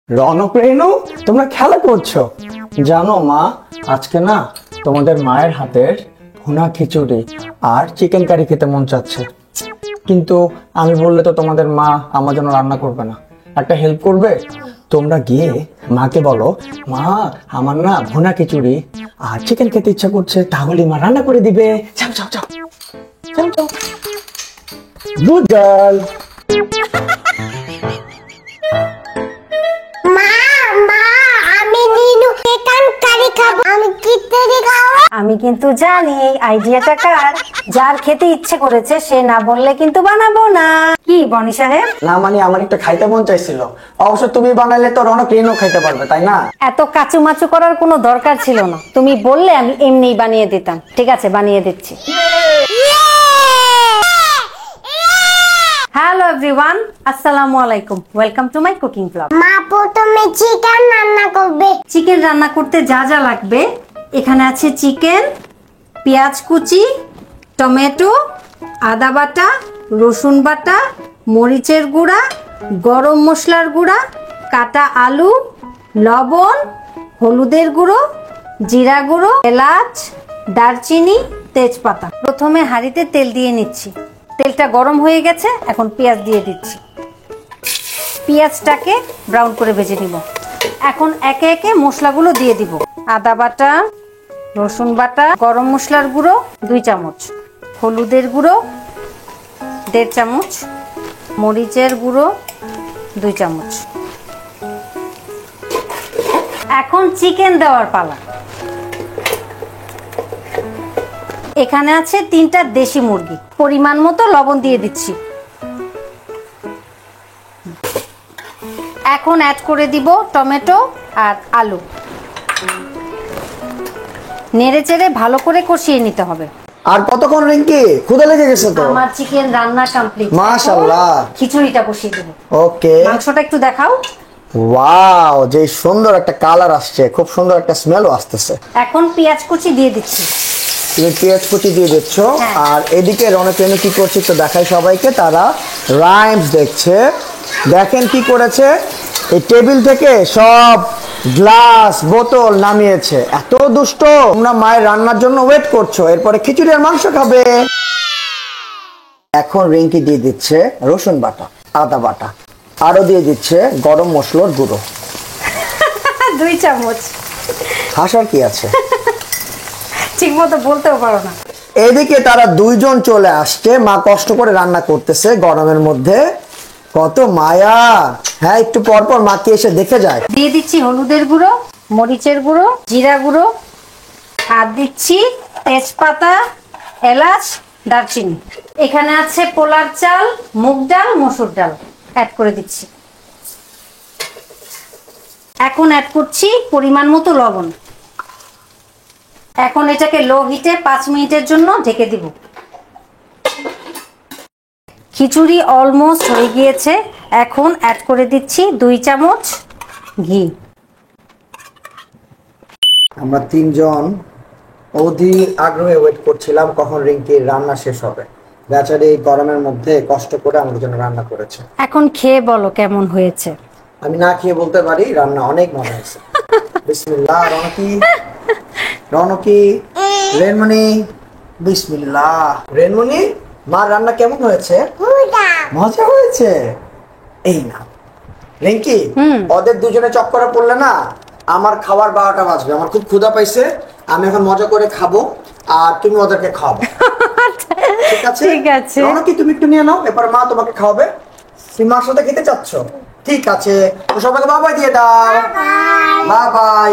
রনক রেনু, তোমরা খেলা করছো? জানো মা, আজকে না তোমাদের মায়ের হাতের ভুনা খিচুড়ি আর চিকেন কারি খেতে মন চাচ্ছে, কিন্তু আমি বললে তো তোমাদের মা আমার জন্য রান্না করবে না। একটা হেল্প করবে? তোমরা গিয়ে মাকে বলো, মা আমার না ভুনা খিচুড়ি আর চিকেন খেতে ইচ্ছা করছে, তাহলে মা রান্না করে দিবে। যাও যাও যাও যাও যাও। Good girl. আমি কিন্তু জানি এই আইডিয়াটা কার। যার খেতে ইচ্ছে করেছে সে না বললে কিন্তু বানাবো না। কি বনি সাহেব? না মানে আমার একটা খাইতে মন চাইছিল, অবশ্য তুমি বানাইলে তো রনক রেনু খাইতে পারবে, তাই না? এত কাচুমাচু করার কোনো দরকার ছিল না, তুমি বললে আমি এমনিই বানিয়ে দিতাম। ঠিক আছে, বানিয়ে দিচ্ছি। হ্যালো এভরিওয়ান, আসসালামু আলাইকুম, welcome to my cooking blog. মা প্রথমে চিকেন রান্না করবে। চিকেন রান্না করতে যা যা লাগবে, এখানে আছে চিকেন, পেঁয়াজ কুচি, টমেটো, আদা বাটা, রসুন বাটা, মরিচের গুঁড়া, গরম মশলার গুঁড়া, কাটা আলু, লবণ, হলুদের গুঁড়ো, জিরা গুঁড়ো, এলাচ, দারচিনি, তেজপাতা। প্রথমে হাঁড়িতে তেল দিয়ে নিচ্ছি। তেলটা গরম হয়ে গেছে, এখন পেঁয়াজ দিয়ে দিচ্ছি। পেঁয়াজটাকে ব্রাউন করে ভেজে নিব। এখন একে একে মশলাগুলো দিয়ে দিব। আদা বাটা, রসুন বাটা, গরম মশলার গুঁড়ো 2 চামচ, হলুদের গুঁড়ো 1.5 চামচ, মরিচের গুঁড়ো 2 চামচ। এখন চিকেন দেওয়ার পালা। এখানে আছে 3টা দেশি মুরগি, পরিমাণ মতো লবণ দিয়ে দিচ্ছি। এখন অ্যাড করে দিব টমেটো আর আলু। নেড়ে চেড়ে ভালো করে কষিয়ে নিতে হবে। আর কতক্ষণ রিঙ্কি? ক্ষুধা লেগে গেছে তো। আমার চিকেন রান্না কমপ্লিট। মাশাআল্লাহ। খিচুড়িটা বসিয়ে দেব। ওকে। মাংসটা একটু দেখাও। ওয়াও, যে সুন্দর একটা কালার আসছে, খুব সুন্দর একটা স্মেলও আসতেছে। এখন পেঁয়াজ কুচি দিয়ে দিচ্ছি। তুমি পেঁয়াজ কুচি দিয়ে দিচ্ছ, আর এদিকে রনক রেনু কি করছে তো দেখাই সবাইকে। তারা রাইমস দেখছে। দেখেন কি করেছে, এই টেবিল থেকে সব গ্লাস বোতল নামিয়েছে। এত দুষ্ট। তোমরা মায়ের রান্নার জন্য ওয়েট করছো, এরপরে খিচুড়ি আর মাংস খাবে। এখন রিঙ্কি দিয়ে দিচ্ছে রসুন বাটা, আদা বাটা, আরো দিয়ে দিচ্ছে গরম মশলার গুঁড়ো 2 চামচ। হাসার কি আছে? ঠিক মতো বলতেও পারো না। এদিকে তারা দুইজন চলে আসছে, মা কষ্ট করে রান্না করতেছে গরমের মধ্যে। কত মায়া। হ্যাঁ, একটু পর পর মাকে এসে দেখে যায়। দিয়ে দিচ্ছি হলুদের গুঁড়ো, মরিচের গুঁড়ো, জিরা গুঁড়ো, আর দিচ্ছি তেজপাতা, এলাচ, দারচিনি। এখানে আছে পোলার চাল, মুগ ডাল, মসুর ডাল অ্যাড করে দিচ্ছি। এখন অ্যাড করছি পরিমাণ মতো লবণ। এখন এটাকে লো হিটে 5 মিনিটের জন্য ঢেকে দিব। খিচুড়ি অলমোস্ট হয়ে গিয়েছে। এখন অ্যাড করে দিচ্ছি 2 চামচ ঘি। আমরা তিনজন অধীর আগ্রহে ওয়েট করছিলাম কখন রিঙ্কির রান্না শেষ হবে। বেচারি এই গরমের মধ্যে কষ্ট করে আমাদের জন্য রান্না করেছে। এখন খেয়ে বলো কেমন হয়েছে। আমি না খেয়ে বলতে পারি রান্না অনেক মজা হয়েছে। বিসমিল্লাহ। রনকি, রনকি, রেনমণি, বিসমিল্লাহ। রেনমণি, মার রান্না কেমন হয়েছে? মজা হয়েছে। এই না রিঙ্কি, ওদের দুজনে চক্করে পড়লে না আমার খাবার 12টা বাজবে। আমার খুব ক্ষুধা পাইছে, আমি এখন মজা করে খাবো আর তুমি ওদেরকে খাওয়াবে। ঠিক আছে? ঠিক আছে। রনকি, তুমি একটু নিয়ে নাও, এবার মা তোমাকে খাওয়াবে। তুমি মার সাথে খেতে চাচ্ছ? ঠিক আছে, তো সবাইকে বাবাই দিয়ে দাও। Bye bye.